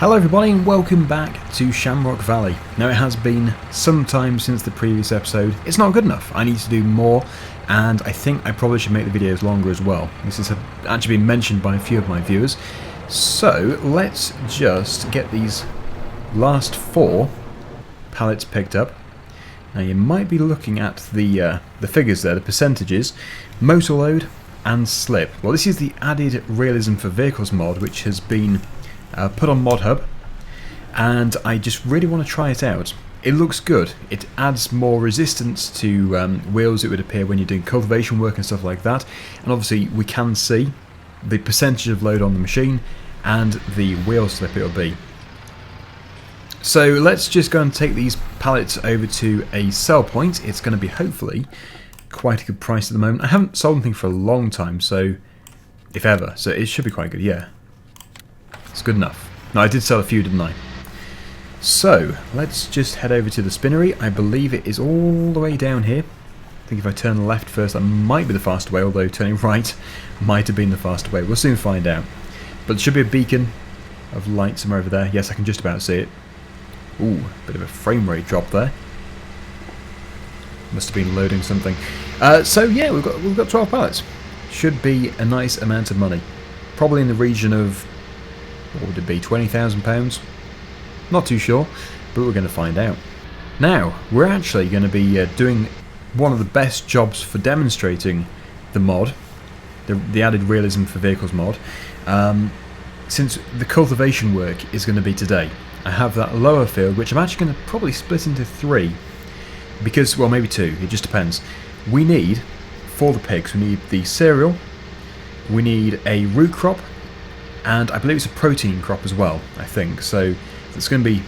Hello everybody and welcome back to Shamrock Valley. Now it has been some time since the previous episode. It's not good enough. I need to do more, and I think I probably should make the videos longer as well. This has actually been mentioned by a few of my viewers. So let's just get these last 4 pallets picked up. Now you might be looking at the figures there, the percentages, motor load and slip. Well, this is the added realism for vehicles mod, which has been put on Mod Hub, and I just really want to try it out. It looks good. It adds more resistance to wheels, it would appear, when you're doing cultivation work and stuff like that. And obviously we can see the percentage of load on the machine and the wheel slip it'll be. So let's just go and take these pallets over to a sell point. It's going to be hopefully quite a good price at the moment. I haven't sold anything for a long time, so if ever, so it should be quite good. Yeah, it's good enough. No, I did sell a few, didn't I? So let's just head over to the spinnery. I believe it is all the way down here. I think if I turn left first, that might be the faster way, although turning right might have been the faster way. We'll soon find out. But there should be a beacon of light somewhere over there. Yes, I can just about see it. Ooh, bit of a frame rate drop there. Must have been loading something. So yeah, we've got 12 pallets. Should be a nice amount of money. Probably in the region of, what would it be, £20,000? Not too sure, but we're going to find out. Now, we're actually going to be doing one of the best jobs for demonstrating the mod, the added realism for vehicles mod, since the cultivation work is going to be today. I have that lower field, which I'm actually going to probably split into 3, because, well, maybe 2, it just depends. We need, for the pigs, we need the cereal, we need a root crop, and I believe it's a protein crop as well, I think. So it's going to be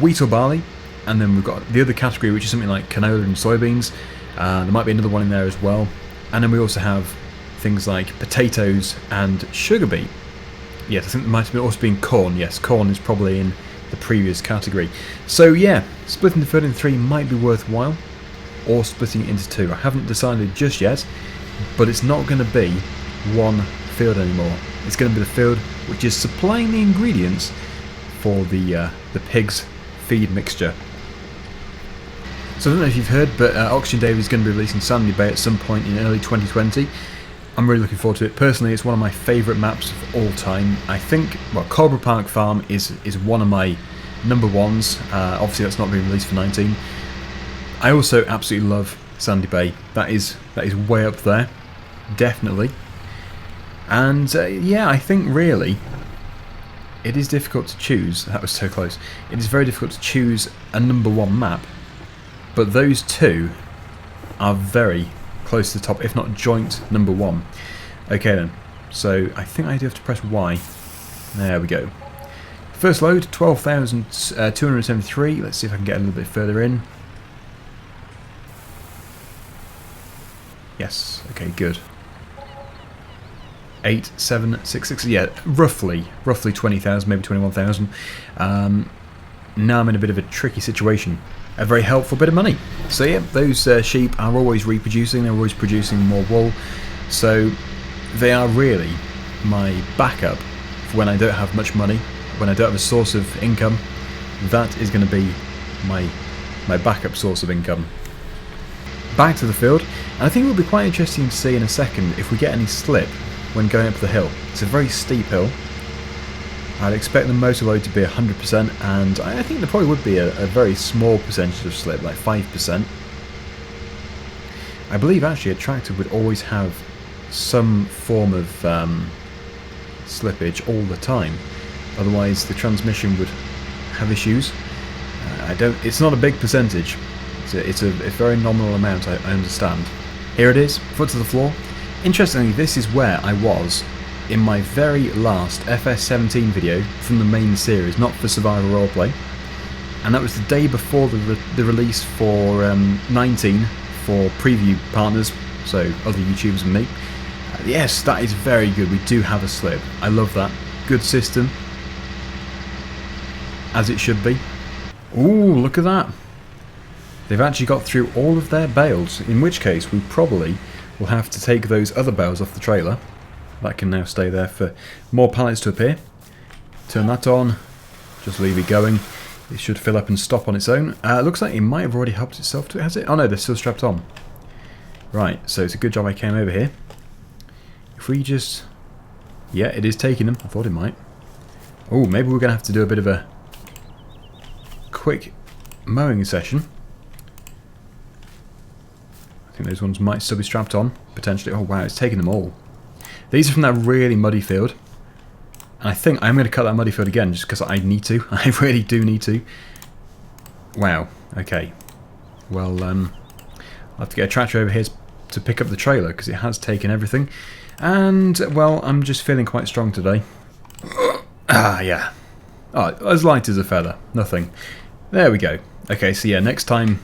wheat or barley, and then we've got the other category, which is something like canola and soybeans. There might be another one in there as well. And then we also have things like potatoes and sugar beet. Yes, I think there might have also been corn. Yes, corn is probably in the previous category. So yeah, splitting the field into 3 might be worthwhile, or splitting it into 2. I haven't decided just yet, but it's not going to be one field anymore. It's going to be the field which is supplying the ingredients for the pigs' feed mixture. So I don't know if you've heard, but oxygendavid is going to be releasing Sandy Bay at some point in early 2020. I'm really looking forward to it. Personally, it's one of my favourite maps of all time. I think, well, Cobra Park Farm is one of my number ones. Obviously, that's not been released for 19. I also absolutely love Sandy Bay. That is way up there, definitely. And yeah, I think really it is difficult to choose. That was so close. It is very difficult to choose a number 1 map, but those 2 are very close to the top, if not joint number 1. Okay then, so I think I do have to press Y. There we go. First load, 12,273. Let's see if I can get a little bit further in. Yes, okay, good. 8,766, yeah, roughly 20,000, maybe 21,000. Now I'm in a bit of a tricky situation. A very helpful bit of money. So yeah, those sheep are always reproducing, they're always producing more wool, so they are really my backup for when I don't have much money, when I don't have a source of income. That is going to be my backup source of income. Back to the field, and I think it will be quite interesting to see in a second if we get any slip when going up the hill. It's a very steep hill. I'd expect the motor load to be 100%, and I think there probably would be a very small percentage of slip, like 5%. I believe actually a tractor would always have some form of slippage all the time, otherwise the transmission would have issues. It's not a big percentage, it's a very nominal amount, I understand. Here it is, foot to the floor. Interestingly, this is where I was in my very last FS17 video from the main series, not for Survivor Roleplay, and that was the day before the release for 19 for preview partners, so other YouTubers and me. Yes, that is very good. We do have a slip. I love that. Good system, as it should be. Ooh, look at that. They've actually got through all of their bales, in which case we probably will have to take those other bales off the trailer. That can now stay there for more pallets to appear. Turn that on. Just leave it going. It should fill up and stop on its own. Looks like it might have already helped itself to it, has it? Oh no, they're still strapped on. Right, so it's a good job I came over here. If we just... Yeah, it is taking them. I thought it might. Oh, maybe we're going to have to do a bit of a quick mowing session. I think those ones might still be strapped on, potentially. Oh wow, it's taking them all. These are from that really muddy field. And I think I'm going to cut that muddy field again just because I need to. I really do need to. Wow, okay. Well, I'll have to get a tractor over here to pick up the trailer because it has taken everything. And, well, I'm just feeling quite strong today. Yeah. Oh, as light as a feather. Nothing. There we go. Okay, so yeah, next time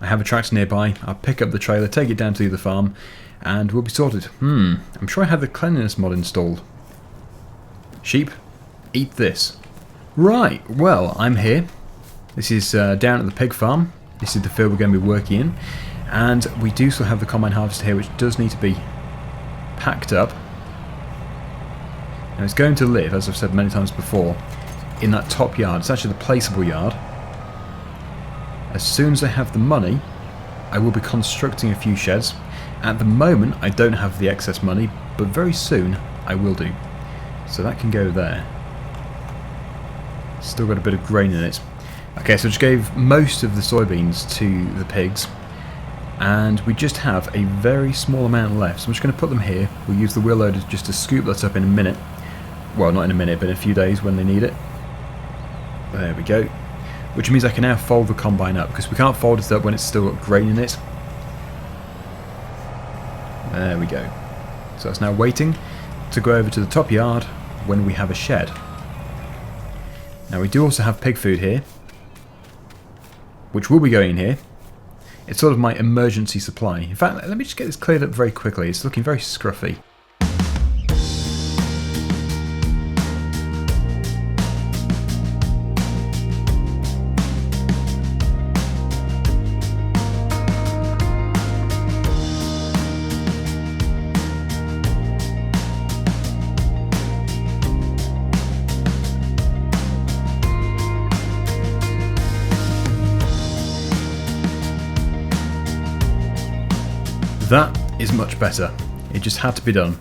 I have a tractor nearby, I'll pick up the trailer, take it down to the farm, and we'll be sorted. I'm sure I had the cleanliness mod installed. Sheep, eat this. Right, well, I'm here. This is down at the pig farm. This is the field we're going to be working in. And we do still have the combine harvester here, which does need to be packed up. Now it's going to live, as I've said many times before, in that top yard. It's actually the placeable yard. As soon as I have the money, I will be constructing a few sheds. At the moment, I don't have the excess money, but very soon I will do. So that can go there. Still got a bit of grain in it. Okay, so I just gave most of the soybeans to the pigs. And we just have a very small amount left, so I'm just going to put them here. We'll use the wheel loader just to scoop that up in a minute. Well, not in a minute, but in a few days when they need it. There we go. Which means I can now fold the combine up, because we can't fold it up when it's still got grain in it. There we go. So that's now waiting to go over to the top yard when we have a shed. Now we do also have pig food here, which will be going in here. It's sort of my emergency supply. In fact, let me just get this cleared up very quickly. It's looking very scruffy. That is much better. It just had to be done.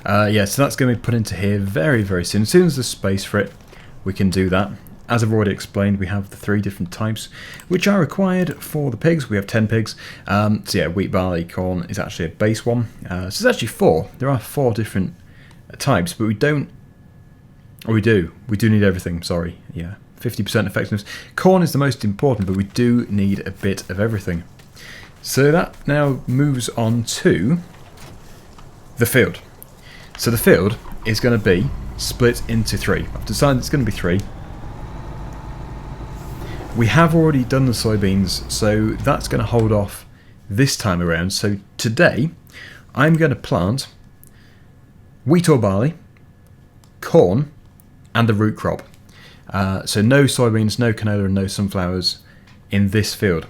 Yeah, so that's going to be put into here very, very soon. As soon as there's space for it, we can do that. As I've already explained, we have the 3 different types which are required for the pigs. We have 10 pigs. So yeah, wheat, barley, corn is actually a base one. So it's actually 4. There are 4 different types, but we don't... Oh, we do. We do need everything, sorry. Yeah, 50% effectiveness. Corn is the most important, but we do need a bit of everything. So that now moves on to the field. So the field is going to be split into 3. I've decided it's going to be 3. We have already done the soybeans, so that's going to hold off this time around. So today I'm going to plant wheat or barley, corn, and the root crop. So no soybeans, no canola, and no sunflowers in this field.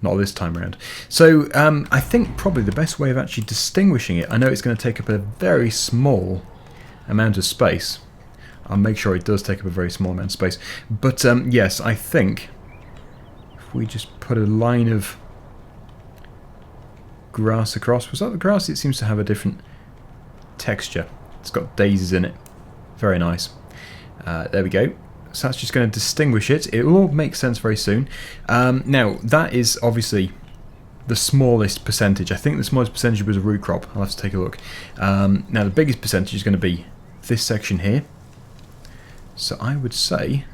Not this time around. So I think probably the best way of actually distinguishing it, I know it's going to take up a very small amount of space. I'll make sure it does take up a very small amount of space. But yes, I think if we just put a line of grass across. Was that the grass? It seems to have a different texture. It's got daisies in it. Very nice. There we go. So that's just going to distinguish it. It will all make sense very soon. Now, that is obviously the smallest percentage. I think the smallest percentage was a root crop. I'll have to take a look. Now, the biggest percentage is going to be this section here. So I would say,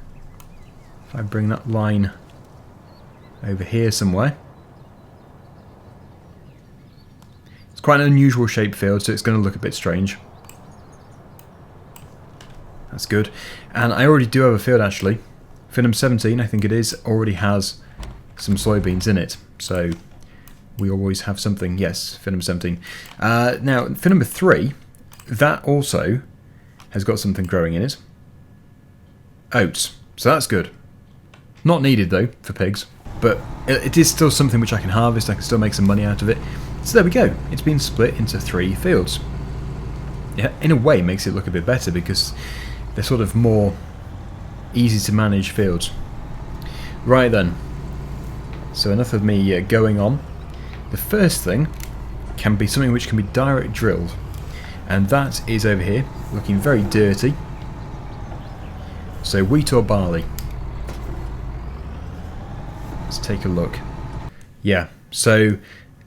if I bring that line over here somewhere. It's quite an unusual shaped field, so it's going to look a bit strange. That's good. And I already do have a field actually. Field number 17, I think it is, already has some soybeans in it. So we always have something. Yes, field number 17. Now, field number 3, that also has got something growing in it. Oats. So that's good. Not needed though for pigs, but it is still something which I can harvest. I can still make some money out of it. So there we go. It's been split into 3 fields. Yeah, in a way it makes it look a bit better because they're sort of more easy to manage fields. Right then, so enough of me going on. The first thing can be something which can be direct drilled, and that is over here, looking very dirty. So wheat or barley? Let's take a look. Yeah, so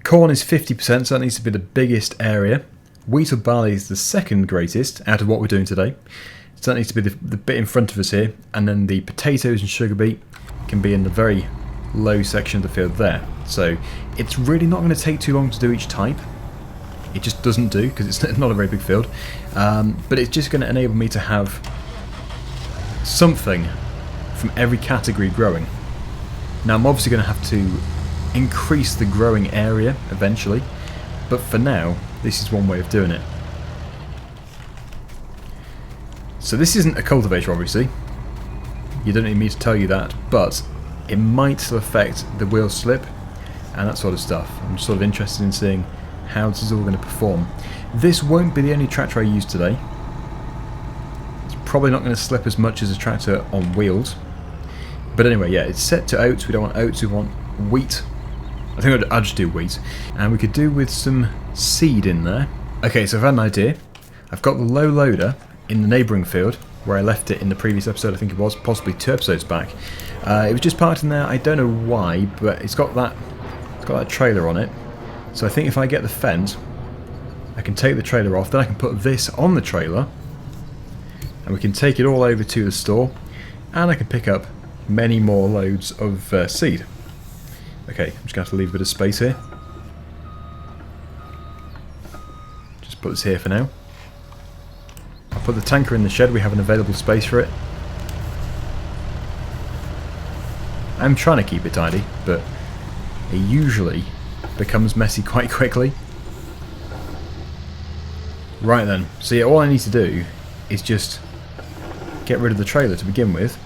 corn is 50%, so that needs to be the biggest area. Wheat or barley is the second greatest out of what we're doing today. So that needs to be the bit in front of us here, and then the potatoes and sugar beet can be in the very low section of the field there. So it's really not going to take too long to do each type. It just doesn't do, because it's not a very big field. But it's just going to enable me to have something from every category growing. Now I'm obviously going to have to increase the growing area eventually, but for now this is one way of doing it. So this isn't a cultivator, obviously. You don't need me to tell you that, but it might affect the wheel slip and that sort of stuff. I'm sort of interested in seeing how this is all going to perform. This won't be the only tractor I use today. It's probably not going to slip as much as a tractor on wheels. But anyway, yeah, it's set to oats. We don't want oats, we want wheat. I think I'd just do wheat. And we could do with some seed in there. Okay, so I've had an idea. I've got the low loader in the neighbouring field, where I left it in the previous episode, I think it was, possibly 2 episodes back. It was just parked in there, I don't know why, but it's got that trailer on it. So I think if I get the fence, I can take the trailer off, then I can put this on the trailer, and we can take it all over to the store, and I can pick up many more loads of seed. Okay, I'm just going to have to leave a bit of space here. Just put this here for now. I'll put the tanker in the shed, we have an available space for it. I'm trying to keep it tidy, but it usually becomes messy quite quickly. Right then, so yeah, all I need to do is just get rid of the trailer to begin with.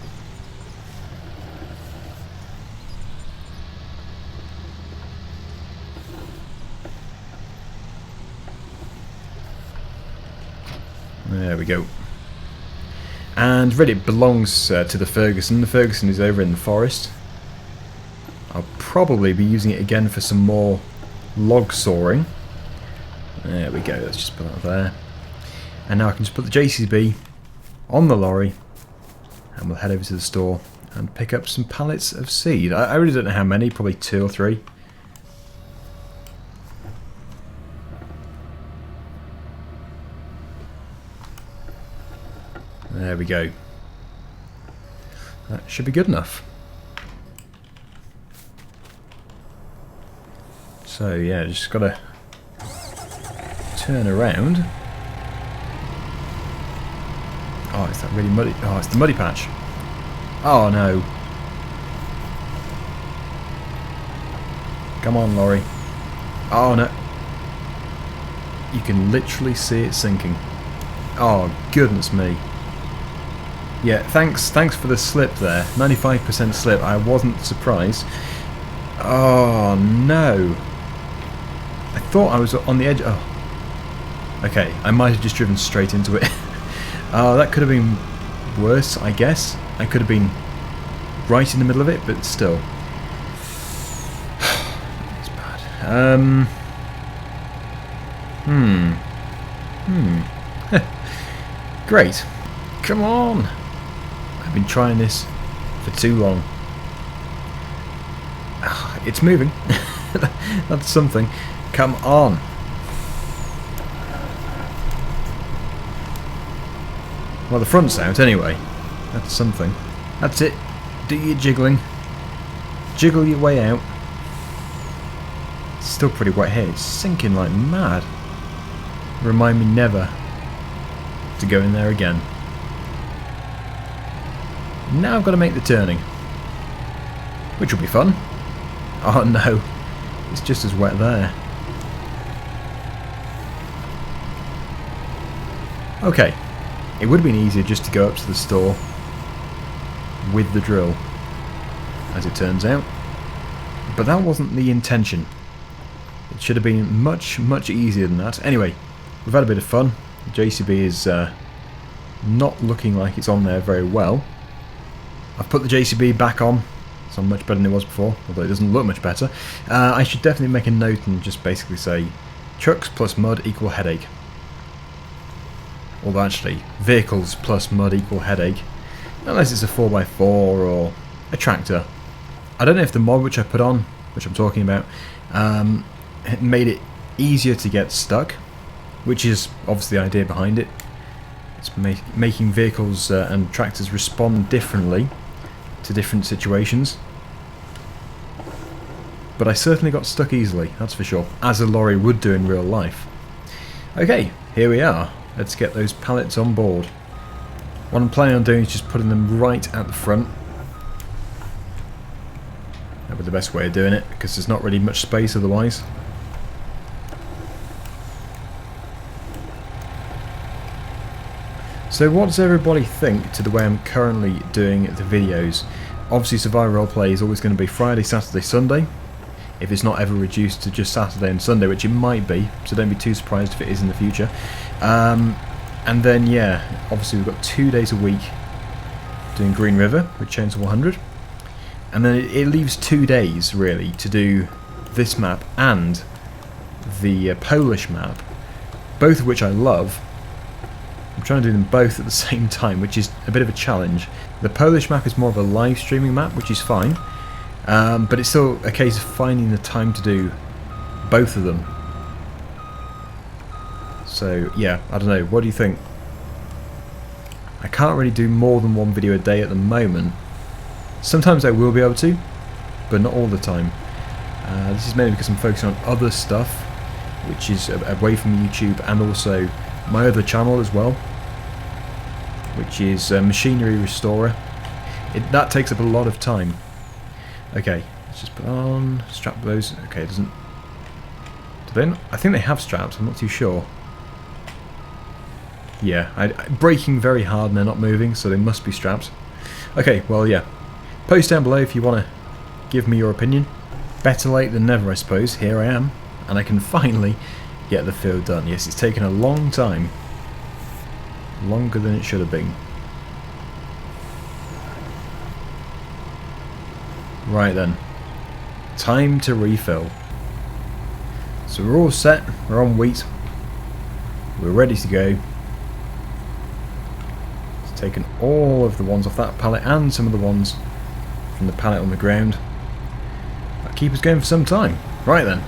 There we go. And really it belongs to the Ferguson. The Ferguson is over in the forest. I'll probably be using it again for some more log sawing. There we go, let's just put that there. And now I can just put the JCB on the lorry and we'll head over to the store and pick up some pallets of seed. I really don't know how many, probably 2 or 3. There we go. That should be good enough. So yeah, just gotta turn around. Oh, it's that really muddy. Oh, it's the muddy patch. Oh no. Come on, lorry. Oh no. You can literally see it sinking. Oh, goodness me. Yeah, thanks for the slip there. 95% slip. I wasn't surprised. Oh no. I thought I was on the edge. Oh. Okay, I might have just driven straight into it. Oh, that could have been worse, I guess. I could have been right in the middle of it, but still. It's bad. Great. Come on. I've been trying this for too long. It's moving. That's something. Come on. Well, the front's out anyway. That's something. That's it. Do your jiggling. Jiggle your way out. It's still pretty wet here. It's sinking like mad. Remind me never to go in there again. Now I've got to make the turning, which will be fun. Oh no, it's just as wet there. Okay, it would have been easier just to go up to the store with the drill, as it turns out, but that wasn't the intention. It should have been much easier than that. Anyway, we've had a bit of fun. JCB is not looking like it's on there very well. I've put the JCB back on. It's not much better than it was before, although it doesn't look much better. I should definitely make a note and just basically say trucks plus mud equal headache. Although actually, vehicles plus mud equal headache. Unless it's a 4x4 or a tractor. I don't know if the mod which I put on, which I'm talking about, made it easier to get stuck, which is obviously the idea behind it. It's making vehicles and tractors respond differently to different situations. But I certainly got stuck easily, that's for sure, as a lorry would do in real life. Okay, here we are. Let's get those pallets on board. What I'm planning on doing is just putting them right at the front. That would be the best way of doing it, because there's not really much space otherwise. So what does everybody think to the way I'm currently doing the videos? Obviously Survivor Roleplay is always going to be Friday, Saturday, Sunday. If it's not ever reduced to just Saturday and Sunday, which it might be, so don't be too surprised if it is in the future. And then, yeah, obviously we've got 2 days a week doing Green River with Chainsaw 100. And then it leaves 2 days, really, to do this map and the Polish map, both of which I love. I'm trying to do them both at the same time, which is a bit of a challenge. The Polish map is more of a live streaming map, which is fine. But it's still a case of finding the time to do both of them. So, yeah, I don't know. What do you think? I can't really do more than one video a day at the moment. Sometimes I will be able to, but not all the time. This is mainly because I'm focusing on other stuff, which is away from YouTube, and also my other channel as well, which is Machinery Restorer. That takes up a lot of time. Okay, let's just put on, strap those. Okay, it doesn't. Do they? I think they have straps. I'm not too sure. Yeah, braking very hard and they're not moving, so they must be strapped. Okay, well, yeah. Post down below if you want to give me your opinion. Better late than never, I suppose. Here I am, and I can finally get the field done. Yes, it's taken a long time. Longer than it should have been. Right then. Time to refill. So we're all set. We're on wheat. We're ready to go. It's taken all of the ones off that pallet and some of the ones from the pallet on the ground. That'll keep us going for some time. Right then.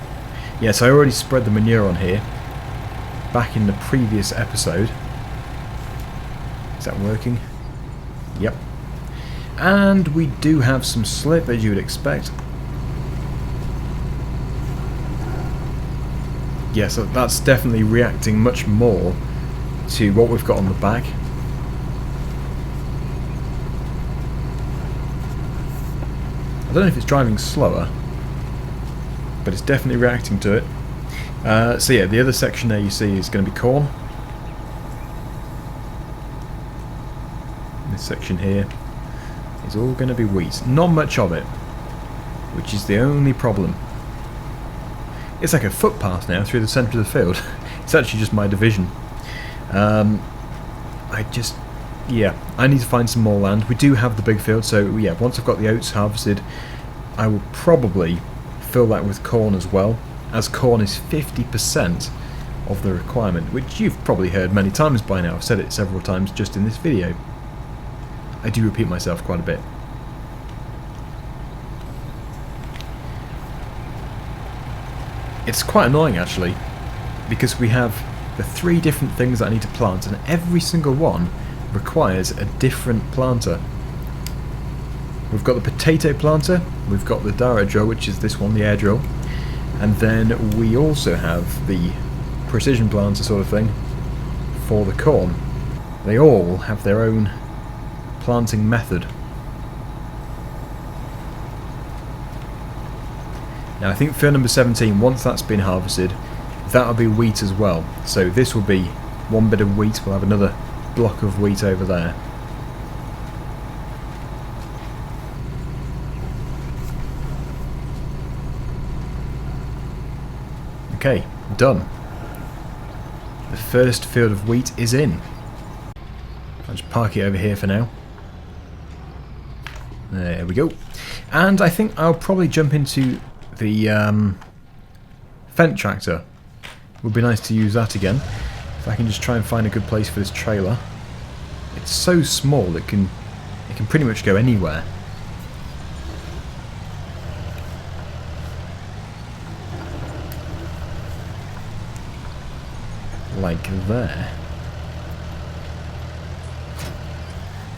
Yes, I already spread the manure on here back in the previous episode. Is that working? Yep. And we do have some slip, as you would expect. Yeah, so that's definitely reacting much more to what we've got on the back. I don't know if it's driving slower, but it's definitely reacting to it. So yeah, the other section there you see is going to be corn. This section here is all going to be wheat. Not much of it, which is the only problem. It's like a footpath now through the centre of the field. It's actually just my division. Yeah, I need to find some more land. We do have the big field, so yeah, once I've got the oats harvested, I will probably fill that with corn as well, as corn is 50% of the requirement, which you've probably heard many times by now. I've said it several times just in this video. I do repeat myself quite a bit. It's quite annoying actually, because we have the 3 different things that I need to plant, and every single one requires a different planter. We've got the potato planter, we've got the direct drill, which is this one, the air drill, and then we also have the precision planter sort of thing for the corn. They all have their own planting method. Now I think field number 17, once that's been harvested, that'll be wheat as well. So this will be one bit of wheat, we'll have another block of wheat over there. Okay, done. The first field of wheat is in. I'll just park it over here for now. There we go. And I think I'll probably jump into the Fendt tractor. Would be nice to use that again. If I can just try and find a good place for this trailer. It's so small it can pretty much go anywhere. Like there.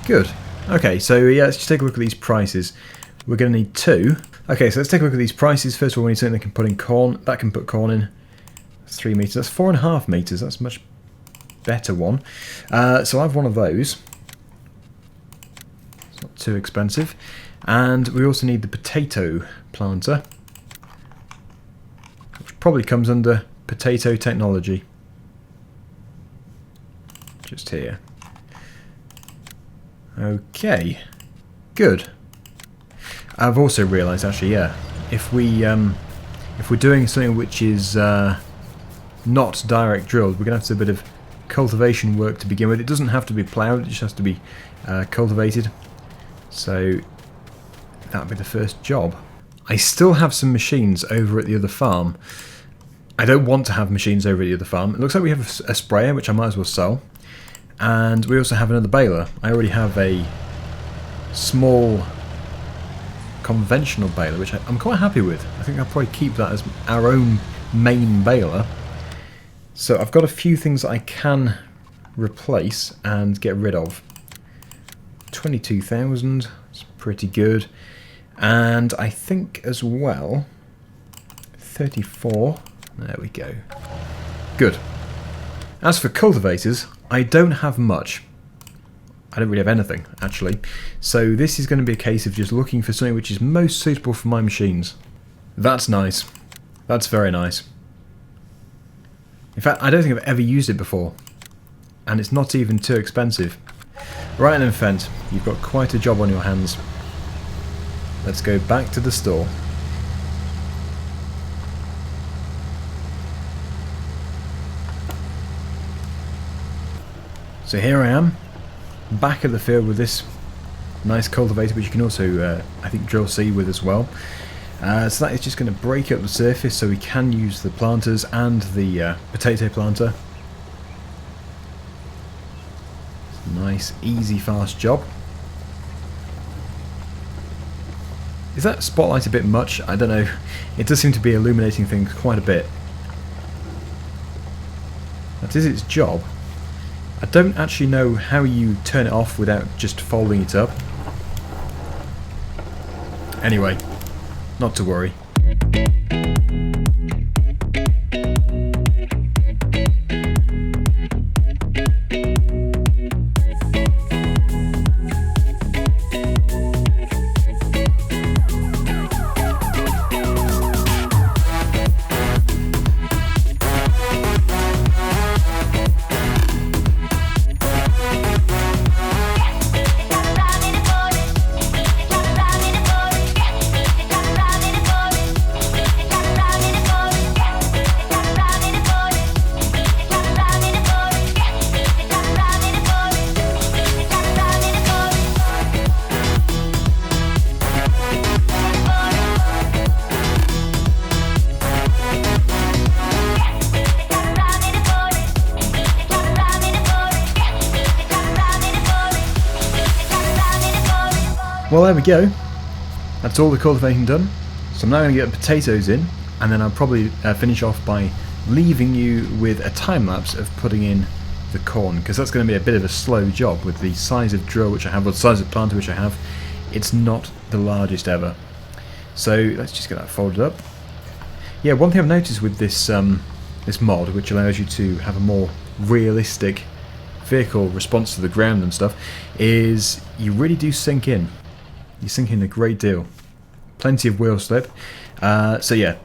Good. Okay, so yeah, let's just take a look at these prices. We're going to need 2. Okay, so let's take a look at these prices. First of all, we need something that can put in corn. That can put corn in. That's 3 meters. That's 4.5 meters. That's a much better one. So I have one of those. It's not too expensive. And we also need the potato planter, which probably comes under potato technology. Just here. Okay, good. I've also realised, actually, yeah, if we're doing something which is not direct drilled, we're going to have to do a bit of cultivation work to begin with. It doesn't have to be ploughed; it just has to be cultivated. So that'll be the first job. I still have some machines over at the other farm. I don't want to have machines over at the other farm. It looks like we have a sprayer, which I might as well sell. And we also have another baler. I already have a small conventional baler, which I'm quite happy with. I think I'll probably keep that as our own main baler. So I've got a few things that I can replace and get rid of. 22,000, it's pretty good. And I think as well, 34, there we go. Good. As for cultivators, I don't have much. I don't really have anything, actually. So this is going to be a case of just looking for something which is most suitable for my machines. That's nice. That's very nice. In fact, I don't think I've ever used it before. And it's not even too expensive. Right then, Fendt, you've got quite a job on your hands. Let's go back to the store. So here I am, back at the field with this nice cultivator, which you can also, I think, drill seed with as well. So that is just going to break up the surface so we can use the planters and the potato planter. Nice, easy, fast job. Is that spotlight a bit much? I don't know. It does seem to be illuminating things quite a bit. That is its job. I don't actually know how you turn it off without just folding it up. Anyway, not to worry. Well, there we go. That's all the cultivating done. So I'm now going to get the potatoes in, and then I'll probably finish off by leaving you with a time lapse of putting in the corn, because that's going to be a bit of a slow job with the size of drill which I have, or the size of planter which I have. It's not the largest ever. So let's just get that folded up. Yeah, one thing I've noticed with this this mod, which allows you to have a more realistic vehicle response to the ground and stuff, is you really do sink in. You sink in a great deal. Plenty of wheel slip. So yeah,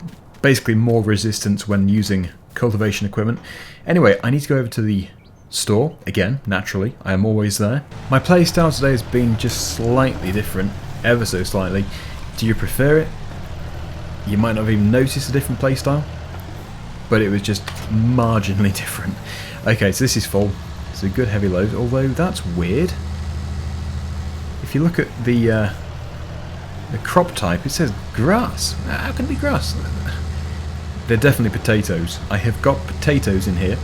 basically more resistance when using cultivation equipment. Anyway, I need to go over to the store again, naturally. I am always there. My playstyle today has been just slightly different, ever so slightly. Do you prefer it? You might not have even noticed a different playstyle, but it was just marginally different. Okay, so this is full. It's a good heavy load, although that's weird. If you look at the The crop type, it says grass. How can it be grass? They're definitely potatoes. I have got potatoes in here.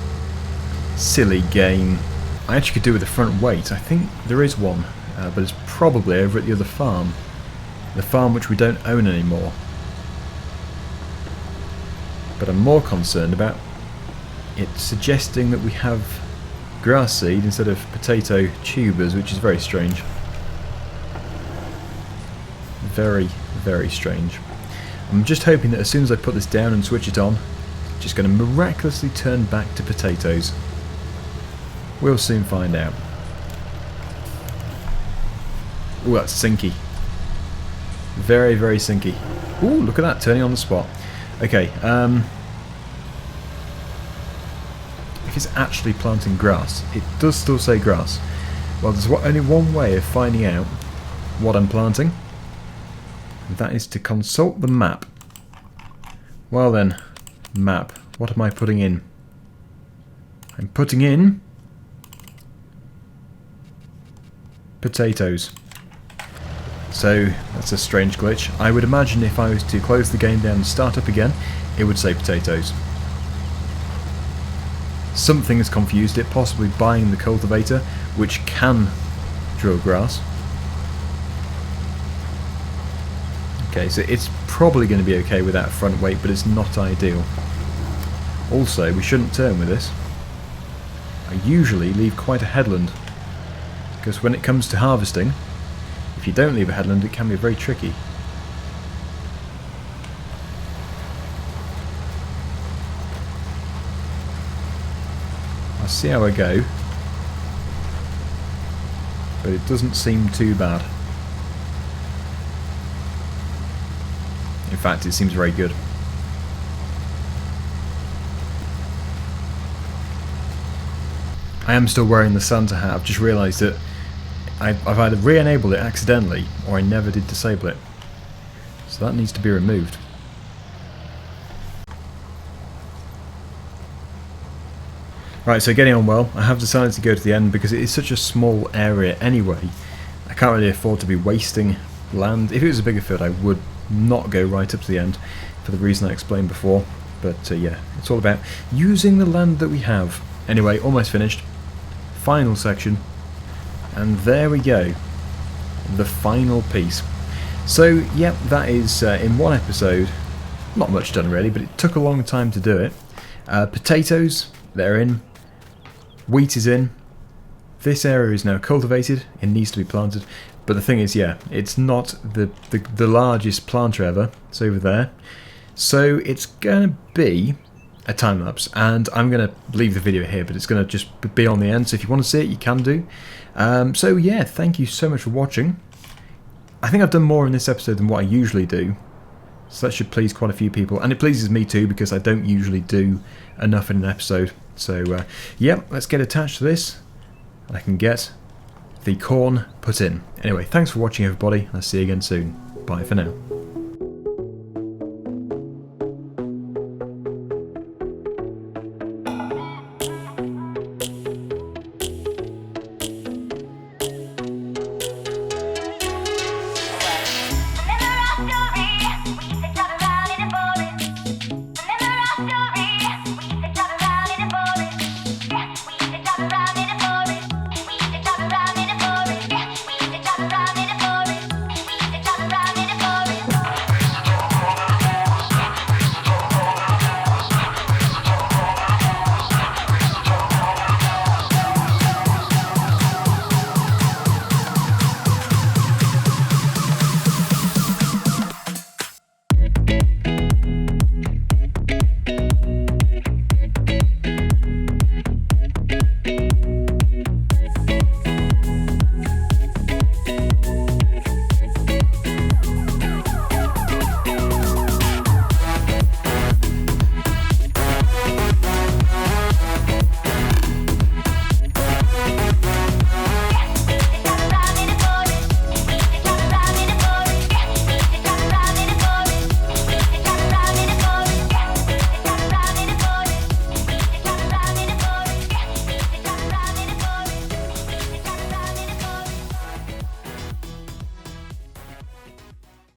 Silly game. I actually could do with a front weight. I think there is one, but it's probably over at the other farm. The farm which we don't own anymore. But I'm more concerned about it suggesting that we have grass seed instead of potato tubers, which is very strange. Very, very strange. I'm just hoping that as soon as I put this down and switch it on, it's just going to miraculously turn back to potatoes. We'll soon find out. Ooh, that's sinky. Very, very sinky. Ooh, look at that, turning on the spot. Okay, if it's actually planting grass, it does still say grass. Well, there's only one way of finding out what I'm planting. And that is to consult the map. Well then, map. What am I putting in? I'm putting in potatoes. So that's a strange glitch. I would imagine if I was to close the game down and start up again, it would say potatoes. Something has confused it, possibly buying the cultivator, which can drill grass. Okay, so it's probably going to be okay with that front weight, but it's not ideal. Also, we shouldn't turn with this. I usually leave quite a headland, because when it comes to harvesting, if you don't leave a headland, it can be very tricky. I'll see how I go, but it doesn't seem too bad. In fact, it seems very good. I am still wearing the Santa hat. I've just realised that I've either re-enabled it accidentally or I never did disable it. So that needs to be removed. Right, so getting on well. I have decided to go to the end because it is such a small area anyway. I can't really afford to be wasting land. If it was a bigger field, I would not go right up to the end for the reason I explained before. But yeah, it's all about using the land that we have. Anyway, almost finished. Final section. And there we go. The final piece. So, yep, that is in one episode. Not much done really, but it took a long time to do it. Potatoes, they're in. Wheat is in. This area is now cultivated. It needs to be planted. But the thing is, yeah, it's not the largest planter ever. It's over there. So it's going to be a time lapse. And I'm going to leave the video here, but it's going to just be on the end. So if you want to see it, you can do. So yeah, thank you so much for watching. I think I've done more in this episode than what I usually do. So that should please quite a few people. And it pleases me too, because I don't usually do enough in an episode. So yeah, let's get attached to this. I can get the corn put in. Anyway, thanks for watching everybody. I'll see you again soon. Bye for now.